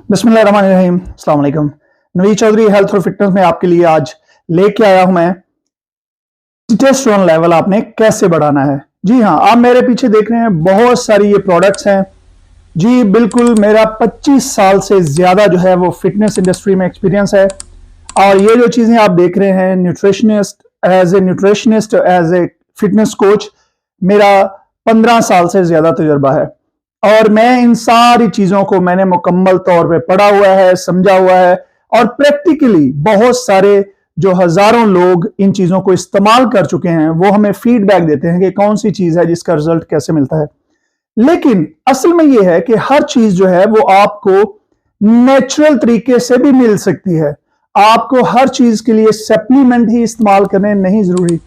बिस्मिल्लाहिर्रहमानिर्रहीम, अस्सलाम वालेकुम। नवीद चौधरी हेल्थ और फिटनेस में आपके लिए आज लेके आया हूं मैं टेस्टोस्टेरोन लेवल आपने कैसे बढ़ाना है। जी हाँ, आप मेरे पीछे देख रहे हैं बहुत सारी ये प्रोडक्ट्स हैं। जी बिल्कुल, मेरा 25 साल से ज्यादा जो है वो फिटनेस इंडस्ट्री में एक्सपीरियंस है। और ये जो चीजें आप देख रहे हैं, nutritionist as a fitness coach, मेरा 15 साल से ज्यादा तजुर्बा है। और मैं इन सारी चीजों को मैंने मुकम्मल तौर पे पढ़ा हुआ है, समझा हुआ है। और प्रैक्टिकली बहुत सारे जो हजारों लोग इन चीजों को इस्तेमाल कर चुके हैं, वो हमें फीडबैक देते हैं कि कौन सी चीज है जिसका रिजल्ट कैसे मिलता है। लेकिन असल में यह है कि हर चीज जो है वो आपको नेचुरल तरीके से भी मिल सकती है। आपको हर चीज के लिए सप्लीमेंट ही इस्तेमाल करने नहीं जरूरी।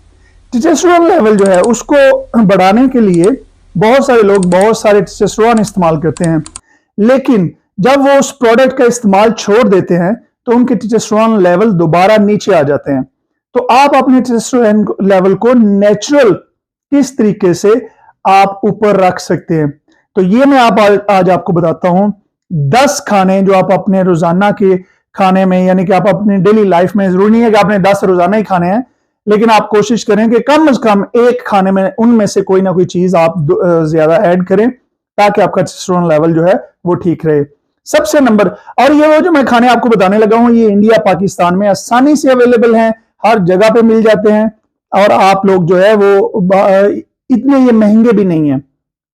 टेस्टोस्टेरोन लेवल जो है उसको बढ़ाने के लिए बहुत सारे लोग बहुत सारे टेस्टोस्टेरोन इस्तेमाल करते हैं, लेकिन जब वो उस प्रोडक्ट का इस्तेमाल छोड़ देते हैं तो उनके टेस्टोस्टेरोन लेवल दोबारा नीचे आ जाते हैं। तो आप अपने टेस्टोस्टेरोन लेवल को नेचुरल किस तरीके से आप ऊपर रख सकते हैं, तो ये मैं आज आपको बताता हूं 10 खाने जो आप अपने रोजाना के खाने में, यानी कि आप अपनी डेली लाइफ में, जरूरी नहीं है कि आपने 10 रोजाना ही खाने हैं, लेकिन आप कोशिश करें कि कम से कम एक खाने में उनमें से कोई ना कोई चीज आप ज्यादा ऐड करें, ताकि आपका टेस्टोस्टेरोन लेवल जो है वो ठीक रहे। सबसे नंबर, और ये वो जो मैं खाने आपको बताने लगा हूं, ये इंडिया पाकिस्तान में आसानी से अवेलेबल हैं, हर जगह पे मिल जाते हैं। और आप लोग जो है वो इतने ये महंगे भी नहीं है।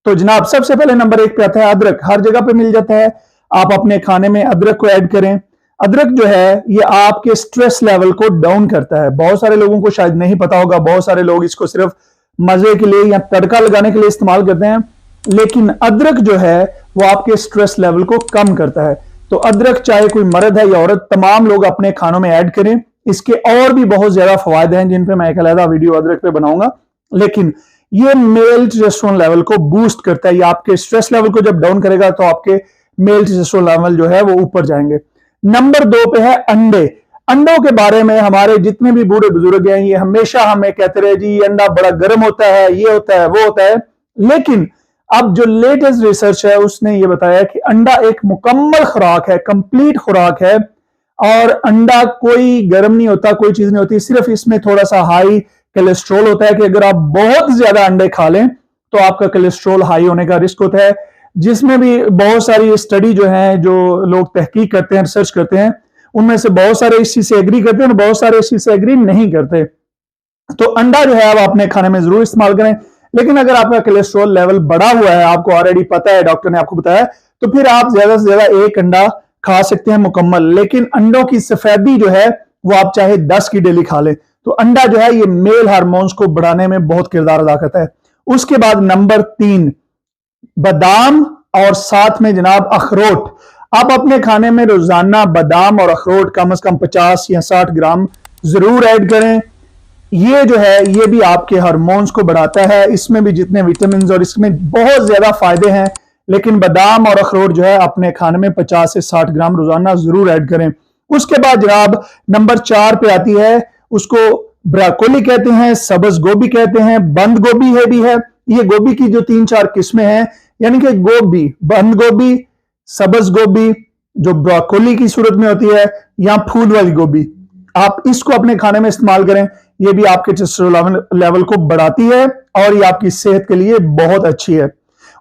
तो जनाब, सबसे पहले नंबर 1 पे आता है अदरक। हर जगह पे मिल जाता है। आप अपने खाने में अदरक को ऐड करें। अदरक जो है ये आपके स्ट्रेस लेवल को डाउन करता है। बहुत सारे लोगों को शायद नहीं पता होगा, बहुत सारे लोग इसको सिर्फ मजे के लिए या तड़का लगाने के लिए इस्तेमाल करते हैं, लेकिन अदरक जो है वो आपके स्ट्रेस लेवल को कम करता है। तो अदरक चाहे कोई मर्द है या औरत, तमाम लोग अपने खानों में ऐड करें। इसके और भी बहुत ज्यादा फायदे हैं जिन पे मैं एक अलग वीडियो अदरक पे बनाऊंगा, लेकिन ये मेल टेस्टोस्टेरोन लेवल को बूस्ट करता है। ये आपके स्ट्रेस लेवल को जब डाउन करेगा तो आपके मेल टेस्टोस्टेरोन लेवल जो है वो ऊपर जाएंगे। नंबर 2 पे है अंडे। अंडों के बारे में हमारे जितने भी बूढ़े बुजुर्ग हैं, ये हमेशा हमें कहते रहे जी अंडा बड़ा गर्म होता है, ये होता है, वो होता है। लेकिन अब जो लेटेस्ट रिसर्च है उसने ये बताया कि अंडा एक मुकम्मल खुराक है, कंप्लीट खुराक है। और अंडा कोई गर्म नहीं होता, कोई चीज नहीं होती, सिर्फ इसमें थोड़ा सा हाई कोलेस्ट्रॉल होता है कि अगर आप बहुत ज्यादा अंडे खा लें तो आपका कोलेस्ट्रॉल हाई होने का रिस्क होता है। जिसमें भी बहुत सारी स्टडी जो है, जो लोग तहकीक करते हैं, रिसर्च करते हैं, उनमें से बहुत सारे इस चीज से एग्री करते हैं और बहुत सारे इस चीज से एग्री नहीं करते। तो अंडा जो है आप अपने खाने में जरूर इस्तेमाल करें। लेकिन अगर आपका कोलेस्ट्रॉल लेवल बढ़ा हुआ है, आपको ऑलरेडी पता है, डॉक्टर ने आपको बताया, तो फिर आप ज्यादा से ज्यादा एक अंडा खा सकते हैं मुकम्मल। लेकिन अंडों की सफेदी जो है वो आप चाहे 10 की डेली खा लें। तो अंडा जो है ये मेल हार्मोन्स को बढ़ाने में बहुत किरदार अदा करता है। उसके बाद नंबर 3, बादाम और साथ में जनाब अखरोट। आप अपने खाने में रोजाना बादाम और अखरोट कम से कम 50 या 60 ग्राम जरूर ऐड करें। ये जो है ये भी आपके हार्मोन्स को बढ़ाता है। इसमें भी जितने विटामिन और इसमें बहुत ज्यादा फायदे हैं, लेकिन बादाम और अखरोट जो है अपने खाने में 50 से 60 ग्राम रोजाना जरूर ऐड करें। उसके बाद जनाब नंबर 4 पे आती है, उसको ब्रोकोली कहते हैं, सब्ज गोभी कहते हैं, बंद गोभी है भी है। ये गोभी की जो 3-4 किस्में हैं, यानी कि गोभी, बंद गोभी, सब्ज गोभी जो ब्रोकोली की सूरत में होती है, या फूल वाली गोभी, आप इसको अपने खाने में इस्तेमाल करें। ये भी आपके टेस्टोस्टेरोन लेवल को बढ़ाती है और ये आपकी सेहत के लिए बहुत अच्छी है।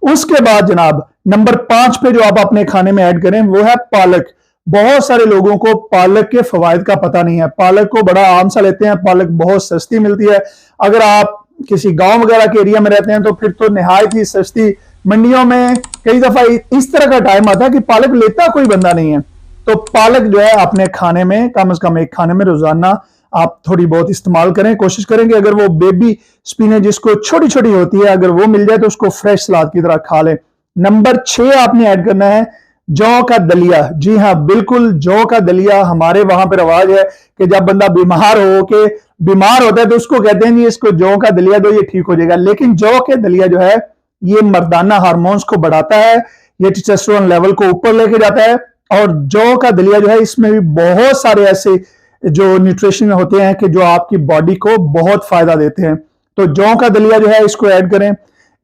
उसके बाद जनाब नंबर 5 पे जो आप अपने खाने में ऐड करें वो है पालक। बहुत सारे लोगों को पालक के फवायद का पता नहीं है। पालक को बड़ा आम सा लेते हैं, पालक बहुत सस्ती मिलती है। अगर आप किसी गांव वगैरह के एरिया में रहते हैं तो फिर तो निहायत ही सस्ती। मंडियों में कई दफा इस तरह का टाइम आता है कि पालक लेता कोई बंदा नहीं है। तो पालक जो है अपने खाने में कम से कम एक खाने में रोजाना आप थोड़ी बहुत इस्तेमाल करें। कोशिश करें कि अगर वो बेबी स्पिनच जिसको छोटी छोटी होती है, अगर वो मिल जाए तो उसको फ्रेश सलाद की तरह खा लें। नंबर 6 आपने ऐड करना है जौ का दलिया। जी हाँ, बिल्कुल, जौ का दलिया हमारे वहां पर रवाज है कि जब बंदा बीमार होता है तो उसको कहते हैं जी इसको जौ का दलिया दो, ये ठीक हो जाएगा। लेकिन जौ के दलिया जो है ये मर्दाना हार्मोन्स को बढ़ाता है, ये टेस्टोस्टेरोन लेवल को ऊपर लेके जाता है। और जौ का दलिया जो है इसमें भी बहुत सारे ऐसे जो न्यूट्रिशन होते हैं कि जो आपकी बॉडी को बहुत फायदा देते हैं। तो जौ का दलिया जो है इसको ऐड करें,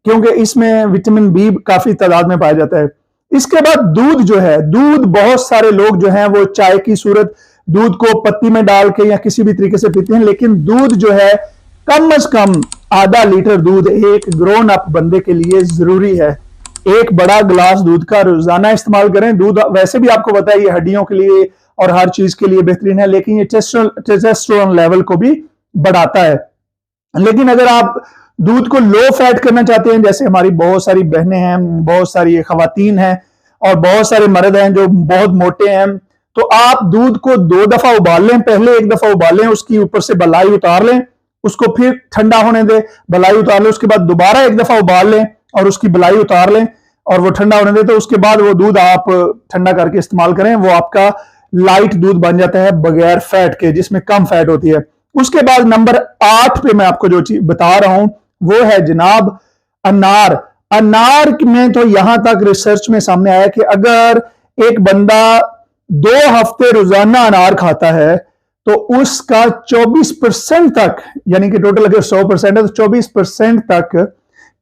क्योंकि इसमें विटामिन बी काफी तादाद में पाया जाता है। इसके बाद दूध जो है, दूध बहुत सारे लोग जो हैं वो चाय की सूरत दूध को पत्ती में डाल के या किसी भी तरीके से पीते हैं, लेकिन दूध जो है कम से कम आधा लीटर दूध एक ग्रोन अप बंदे के लिए जरूरी है। एक बड़ा गिलास दूध का रोजाना इस्तेमाल करें। दूध वैसे भी आपको पता है ये हड्डियों के लिए और हर चीज के लिए बेहतरीन है, लेकिन ये टेस्टोस्टेरोन लेवल को भी बढ़ाता है। लेकिन अगर आप दूध को लो फैट करना चाहते हैं, जैसे हमारी बहुत सारी बहनें हैं, बहुत सारी खवातीन हैं और बहुत सारे मर्द हैं जो बहुत मोटे हैं, तो आप दूध को 2 दफा उबाल लें। पहले 1 दफा उबाल लें, उसकी ऊपर से बलाई उतार लें, उसको फिर ठंडा होने दें, बलाई उतार लें, उसके बाद दोबारा 1 दफा उबाल लें और उसकी बलाई उतार लें और वो ठंडा होने दें। तो उसके बाद वो दूध आप ठंडा करके इस्तेमाल करें, वो आपका लाइट दूध बन जाता है बगैर फैट के, जिसमें कम फैट होती है। उसके बाद नंबर 8 पे मैं आपको जो चीज बता रहा हूं वो है जनाब अनार। अनार में तो यहां तक रिसर्च में सामने आया कि अगर एक बंदा 2 हफ्ते रोजाना अनार खाता है तो उसका 24% तक, यानी कि टोटल अगर 100% है तो 24% तक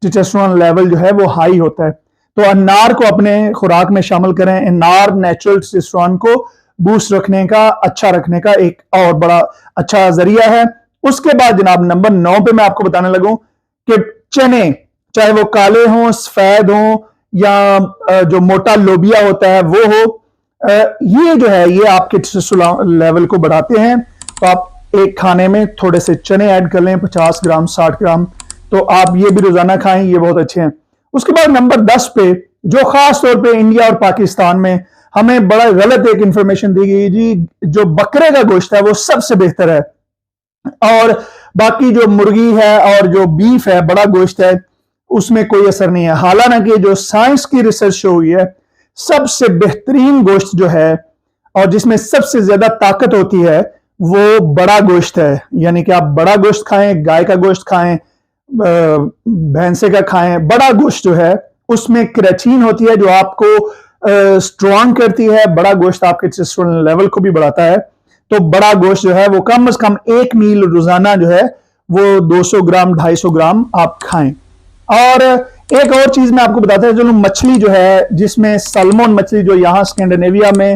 टेस्टोस्टेरोन लेवल जो है वो हाई होता है। तो अनार को अपने खुराक में शामिल करें। अनार नेचुरल टेस्टोस्टेरोन को बूस्ट रखने का, अच्छा रखने का एक और बड़ा अच्छा जरिया है। उसके बाद जनाब नंबर 9 पे मैं आपको बताने लगूं कि चने, चाहे वो काले हों, सफेद हों या जो मोटा लोबिया होता है वो हो, ये जो है ये आपके टेस्टोस्टेरोन लेवल को बढ़ाते हैं। तो आप एक खाने में थोड़े से चने ऐड कर लें, 50 ग्राम 60 ग्राम, तो आप ये भी रोजाना खाएं, ये बहुत अच्छे हैं। उसके बाद नंबर 10 पे जो खास तौर पे इंडिया और पाकिस्तान में हमें बड़ा गलत एक इंफॉर्मेशन दी गई जी, जो बकरे का गोश्त है वो सबसे बेहतर है और बाकी जो मुर्गी है और जो बीफ है, बड़ा गोश्त है, उसमें कोई असर नहीं है। हालांकि जो साइंस की रिसर्च शो हुई है, सबसे बेहतरीन गोश्त जो है और जिसमें सबसे ज्यादा ताकत होती है वो बड़ा गोश्त है। यानी कि आप बड़ा गोश्त खाएं, गाय का गोश्त खाएं, भैंसे का खाएं। बड़ा गोश्त जो है उसमें क्रेटीन होती है जो आपको स्ट्रॉन्ग करती है। बड़ा गोश्त आपके टेस्टोस्टेरोन लेवल को भी बढ़ाता है। तो बड़ा गोश्त जो है वो कम से कम एक मील रोजाना जो है वो 200 ग्राम 250 ग्राम आप खाएं। और एक और चीज मैं आपको बताता हूं, जो मछली जो है, जिसमें सैल्मन मछली जो यहाँ स्कैंडिनेविया में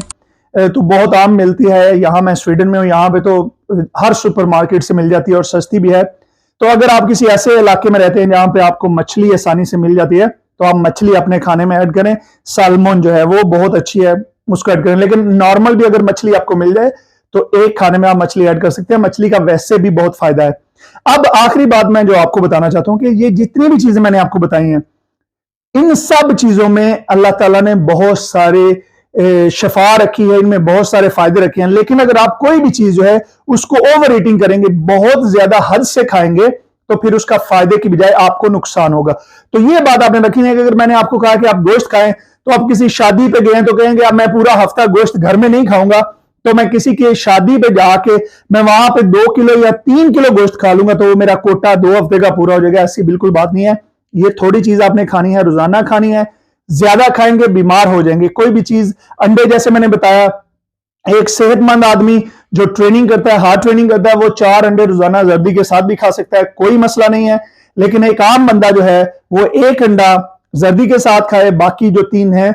तो बहुत आम मिलती है, यहाँ मैं स्वीडन में हूँ, यहाँ पे तो हर सुपरमार्केट से मिल जाती है और सस्ती भी है। तो अगर आप किसी ऐसे इलाके में रहते हैं जहां पे आपको मछली आसानी से मिल जाती है तो आप मछली अपने खाने में ऐड करें। सैल्मन जो है वो बहुत अच्छी है, उसको ऐड करें। लेकिन नॉर्मल भी अगर मछली आपको मिल जाए तो एक खाने में आप मछली ऐड कर सकते हैं। मछली का वैसे भी बहुत फायदा है। अब आखिरी बात मैं जो आपको बताना चाहता हूं कि ये जितनी भी चीजें मैंने आपको बताई हैं, इन सब चीजों में अल्लाह ताला ने बहुत सारे शफा रखी है, इनमें बहुत सारे फायदे रखे हैं। लेकिन अगर आप कोई भी चीज जो है उसको ओवर ईटिंग करेंगे, बहुत ज्यादा हद से खाएंगे, तो फिर उसका फायदे की बजाय आपको नुकसान होगा। तो ये बात आपने रखी है कि अगर मैंने आपको कहा कि आप गोश्त खाएं, तो आप किसी शादी पे गए तो कहेंगे अब मैं पूरा हफ्ता गोश्त घर में नहीं खाऊंगा, तो मैं किसी की शादी पे जाके मैं वहां पे 2 किलो या 3 किलो गोश्त खा लूंगा तो वो मेरा कोटा 2 हफ्ते का पूरा हो जाएगा। ऐसी बिल्कुल बात नहीं है। ये थोड़ी चीज आपने खानी है, रोजाना खानी है। ज्यादा खाएंगे बीमार हो जाएंगे। कोई भी चीज, अंडे जैसे मैंने बताया, एक सेहतमंद आदमी जो ट्रेनिंग करता है, हार्ड ट्रेनिंग करता है, वो 4 अंडे रोजाना जर्दी के साथ भी खा सकता है, कोई मसला नहीं है। लेकिन एक आम बंदा जो है वो 1 अंडा जर्दी के साथ खाए, बाकी जो 3 है,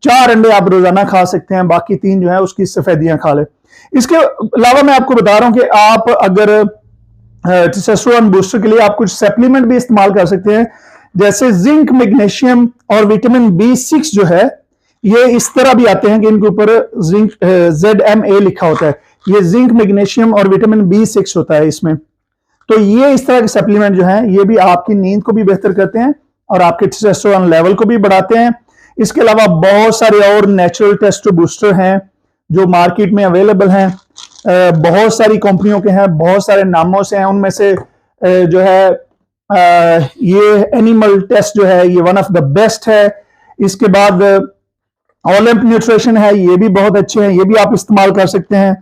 4 अंडे आप रोजाना खा सकते हैं, बाकी 3 जो है उसकी सफेदियां खा ले। इसके अलावा मैं आपको बता रहा हूं कि आप अगर टेस्टोस्टेरोन बूस्टर के लिए आप कुछ सप्लीमेंट भी इस्तेमाल कर सकते हैं, जैसे जिंक, मैग्नीशियम और विटामिन B6 जो है, ये इस तरह भी आते हैं कि इनके ऊपर जिंक ZMA लिखा होता है। ये जिंक, मैग्नीशियम और विटामिन B6 होता है इसमें। तो ये इस तरह के सप्लीमेंट जो हैं ये भी आपकी नींद को भी बेहतर करते हैं और आपके टेस्टोस्टेरोन लेवल को भी बढ़ाते हैं। इसके अलावा बहुत सारे और नेचुरल टेस्टो बूस्टर हैं जो मार्केट में अवेलेबल हैं। बहुत सारी कंपनियों के हैं, बहुत सारे नामों से हैं। उनमें से जो है ये एनिमल टेस्ट जो है ये वन ऑफ द बेस्ट है। इसके बाद ओलंप न्यूट्रिशन है, ये भी बहुत अच्छे हैं, ये भी आप इस्तेमाल कर सकते हैं।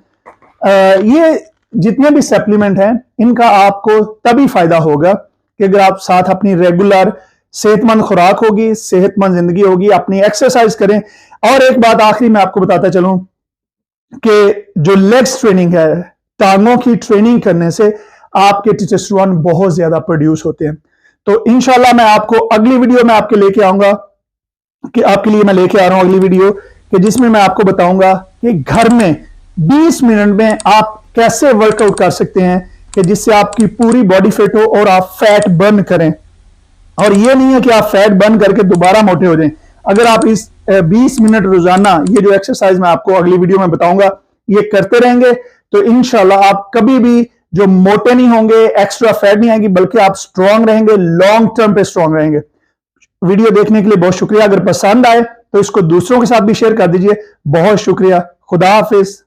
ये जितने भी सप्लीमेंट हैं इनका आपको तभी फायदा होगा कि अगर आप साथ अपनी रेगुलर सेहतमंद खुराक होगी, सेहतमंद जिंदगी होगी, अपनी एक्सरसाइज करें। और एक बात आखिरी में आपको बताता चलूं कि जो लेग्स ट्रेनिंग है, टांगों की ट्रेनिंग करने से आपके टेस्टोस्टेरोन बहुत ज्यादा प्रोड्यूस होते हैं। तो इंशाल्लाह मैं आपको अगली वीडियो में आपके लेके आऊंगा कि आपके लिए मैं लेके आ रहा हूं अगली वीडियो कि जिसमें मैं आपको बताऊंगा कि घर में 20 मिनट में आप कैसे वर्कआउट कर सकते हैं कि जिससे आपकी पूरी बॉडी फिट हो और आप फैट बर्न करें। और ये नहीं है कि आप फैट बर्न करके दोबारा मोटे हो जाएं। अगर आप इस 20 मिनट रोजाना ये जो एक्सरसाइज मैं आपको अगली वीडियो में बताऊंगा ये करते रहेंगे तो इंशाल्लाह आप कभी भी जो मोटे नहीं होंगे, एक्स्ट्रा फैट नहीं आएगी, बल्कि आप स्ट्रांग रहेंगे, लॉन्ग टर्म पे स्ट्रांग रहेंगे। वीडियो देखने के लिए बहुत शुक्रिया। अगर पसंद आए तो इसको दूसरों के साथ भी शेयर कर दीजिए। बहुत शुक्रिया। खुदा हाफिज।